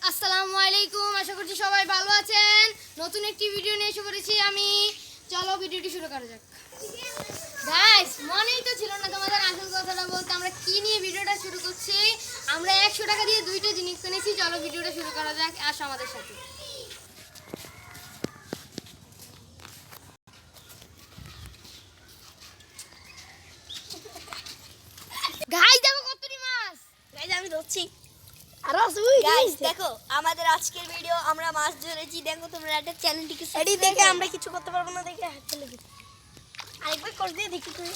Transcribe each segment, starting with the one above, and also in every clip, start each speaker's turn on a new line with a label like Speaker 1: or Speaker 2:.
Speaker 1: আসসালামু আলাইকুম, আশা করছি সবাই ভালো আছেন। নতুন একটি ভিডিও নিয়ে এসে পড়েছি আমি। চলো ভিডিওটি শুরু করা যাক। গাইস, মনেই তো ছিল না তোমাদের আসল কথাটা বলতে, আমরা কি নিয়ে ভিডিওটা শুরু করছি। আমরা 100 টাকা দিয়ে দুইটা জিনিস কিনেছি। চলো ভিডিওটা শুরু করা যাক, আসো আমাদের সাথে। গাইস দেখো কতটি মাছ।
Speaker 2: গাইস আমি ধরছি।
Speaker 1: আর আসুই
Speaker 2: গাইস দেখো আমাদের আজকের ভিডিও, আমরা মাছ ধরেছি। দেখো তোমরা একটা চ্যানেলটিকে এডি দেখে আমরা কিছু করতে পারবো না, দেখে হাত তুলে দিই। আরেকবার করে দিয়ে দেখি তুই।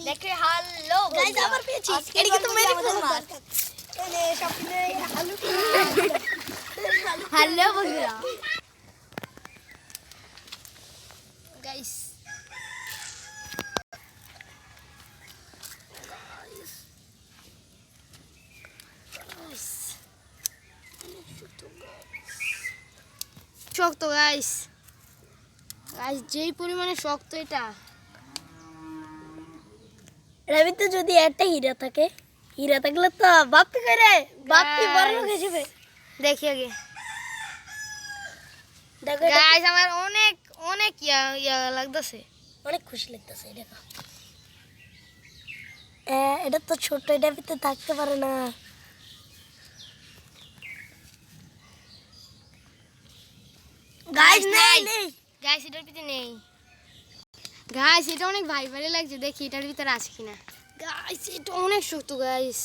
Speaker 2: দেখে হ্যালো গাইস আবার পেয়েছি। এডি কি তুমি আমাদের মাছ এনে সবকিছু হ্যালো হ্যালো বন্ধুরা।
Speaker 1: গাইস শক্ত গাইস, গাইস যেই পরিমাণে শক্ত এটা।
Speaker 2: রবিতে যদি একটা হীরা থাকে, হীরা থাকলে তো বাপ্পি করে বাপ্পি বড় লোক হয়ে যাবে।
Speaker 1: দেখি আগে
Speaker 2: দেখো
Speaker 1: গাইস, আমার অনেক অনেক ইয়া লাগতেছে,
Speaker 2: অনেক খুশি লাগতেছে। দেখো এটা তো ছোট, এটা ভিতরে থাকতে পারে না। গাইস নেই
Speaker 1: গাইস এটার ভিতরে নেই। গাইস এটা অনেক ভারী ভারী লাগছে, দেখি এটার ভিতরে আছে কিনা। গাইস এটা অনেক শক্ত গাইস।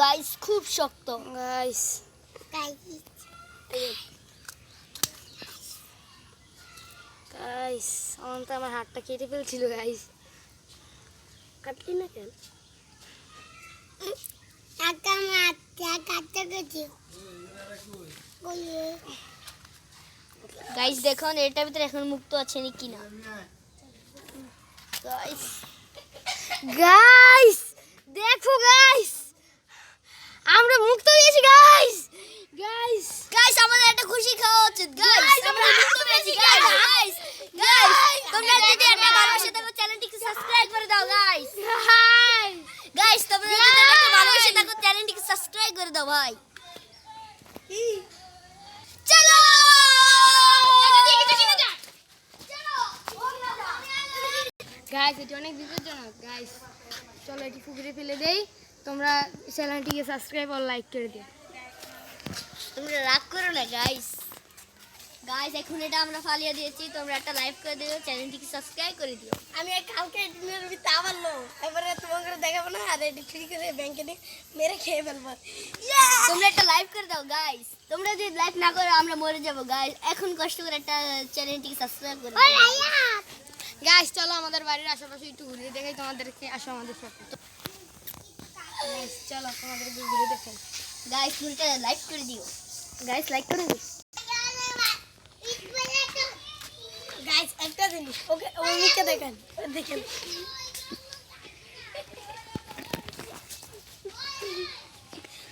Speaker 2: গাইস খুব শক্ত।
Speaker 1: গাইস গাইস অন্ত আমার হাতটা কেটে ফেলছিল গাইস।
Speaker 2: কাটলি না কেন? গাইস দেখুন এটার ভিতরে এখন মুক্ত আছে নাকি না। গাইস
Speaker 1: গাইস দেখো গাইস, আমরা মুক্ত হয়েছি গাইস। গাইস
Speaker 2: গাইস আমাদের একটা খুশি খাওয়া হচ্ছে। গাইস আমরা মুক্ত পেয়েছি। গাইস গাইস তোমরা যদি একটা ভালোবাসা থাকো চ্যানেলটিকে সাবস্ক্রাইব করে দাও। গাইস গাইস তোমরা যদি একটা ভালোবাসা থাকো চ্যানেলটিকে সাবস্ক্রাইব করে দাও ভাই। চলো
Speaker 1: গাইস এটা অনেক বিপজ্জনক গাইস। চলো এটি পুকুরে ফেলে দেই। তোমরা চ্যানেলটিকে সাবস্ক্রাইব আর লাইক করে দিও।
Speaker 2: তোমরা রাগ করো না গাইস। গাইস এখন এটা আমরা ফালিয়ে দিয়েছি, তোমরা একটা লাইক করে দিও, চ্যানেলটিকে সাবস্ক্রাইব করে দিও। আমি কালকে ডিনার ভিতরে আবার লো, এবারে তোমাকে দেখাবো না, আর এটি চুরি করে ব্যাংকে নিয়ে মেরে খেয়ে ফেলবো। তোমরা একটা লাইক করে দাও গাইস। তোমরা যদি লাইক না করো আমরা মরে যাবো গাইস। এখন কষ্ট করে একটা চ্যানেলটিকে সাবস্ক্রাইব করে দাও।
Speaker 1: গাইস চলো আমাদের বাড়ির আশেপাশে একটু ঘুরে দেখাই তোমাদেরকে, আসো আমাদের সাথে। গাইস চলো তোমাদের ঘুরে দেখাই।
Speaker 2: গাইস তোমরা লাইক করে দিও।
Speaker 1: গাইস লাইক করে দিও।
Speaker 2: গাইস একটা জিনিস ওকে ওইদিকে দেখেন, দেখেন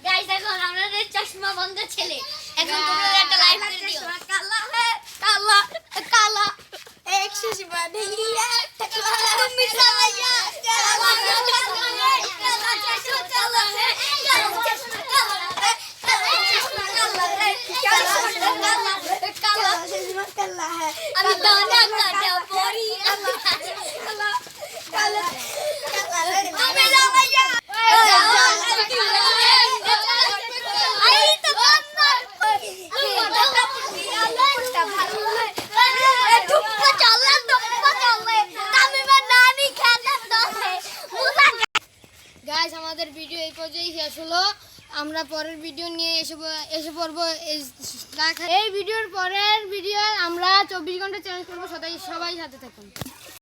Speaker 2: গাইস এখন আমাদের চশমা বন্ধ ছেলে। এখন তোমরা একটা লাইক করে দিও। কালা হে কালা কালা 100 বানি তুমি সালাইয়া কালা কালা কালা চশমা কালা হে কালা চশমা কালা হে কালা চশমা কালা হে কালা চশমা কালা চশমা কালা হে আমি দানা কাটা পড়ি কালা কালা কালা কালা আমি সালাইয়া
Speaker 1: গাইস আমাদের ভিডিও এই পর্যন্তই শেষ হলো। আমরা পরের ভিডিও নিয়ে এসে পড়বো। এই ভিডিওর পরের ভিডিও আমরা 24 ঘন্টা চ্যালেঞ্জ করবো, সবাই সাথে থাকুন।